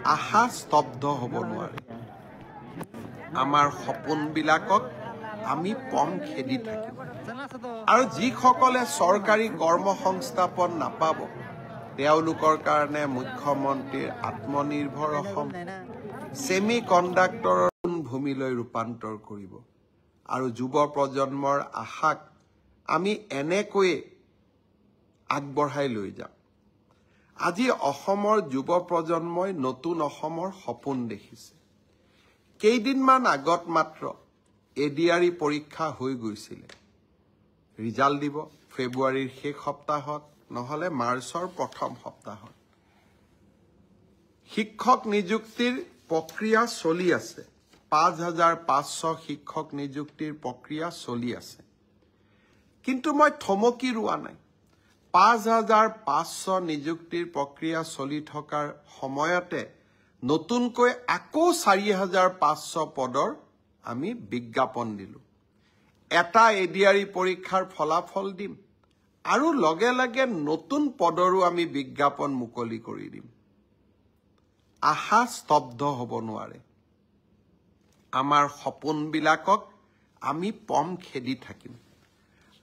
আশা স্তব্ধ হ'ব নোৱাৰে আমাৰ সপোনবিলাকক আমি পম খেদি থাকিম আৰু যিসকলে চৰকাৰী কৰ্মসংস্থাপন নাপাব তেওঁলোকৰ কাৰণে মুখ্যমন্ত্ৰীৰ আত্মনিৰ্ভৰ অসম সেমি কণ্ডাক্টৰৰ ভূমিলৈ ৰূপান্তৰ কৰিব আৰু যুৱ প্ৰজন্মৰ আশাক আমি এনেকৈয়ে আগবঢ়াই লৈ যাম আজি অসমৰ যুৱ প্ৰজন্মই নতুন অসমৰ সপোন দেখিছে কেইদিনমান আগত মাত্ৰ এডিআৰই পৰীক্ষা হৈ গৈছিল ৰিজাল্ট দিব ফেব্ৰুৱাৰীৰ শেষ সপ্তাহত নহলে মাৰ্চৰ প্ৰথম সপ্তাহত শিক্ষক নিযুক্তিৰ প্ৰক্ৰিয়া চলি আছে 5500 শিক্ষক নিযুক্তিৰ প্ৰক্ৰিয়া চলি আছে কিন্তু মই থমকি ৰোৱা নাই 5500 নিযুক্তিৰ প্ৰক্ৰিয়া চলি থকাৰ সময়তে নতুনকৈ আকৌ 4500 পদৰ আমি বিজ্ঞাপন দিলো এটা এডিআৰই পৰীক্ষাৰ ফলাফল দিম আৰু লগে লগে নতুন পদৰো আমি বিজ্ঞাপন মুকলি কৰি দিম আশা স্তব্ধ হ'ব নোৱাৰে আমাৰ সপোনবিলাকক আমি পম খেদি থাকিম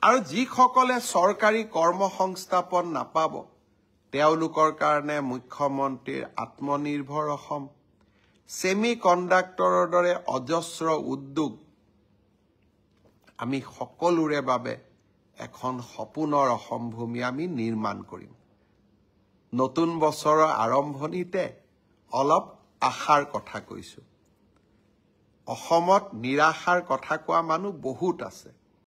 আৰু যিসকলে চৰকাৰী কৰ্মসংস্থাপন নাপাব তেওঁলোকৰ কাৰণে মুখ্যমন্ত্ৰীৰ আত্মনিৰ্ভৰ অসম সেমি কণ্ডাক্টৰৰ দৰে অজস্ৰ উদ্যোগ আমি সকলোৰে বাবে এখন সপোনৰ অসম ভূমি আমি নিৰ্মাণ কৰিম নতুন বছৰৰ আৰম্ভণিতে অলপ আশাৰ কথা কৈছো অসমত নিৰাশাৰ কথা কোৱা মানুহ বহুত আছে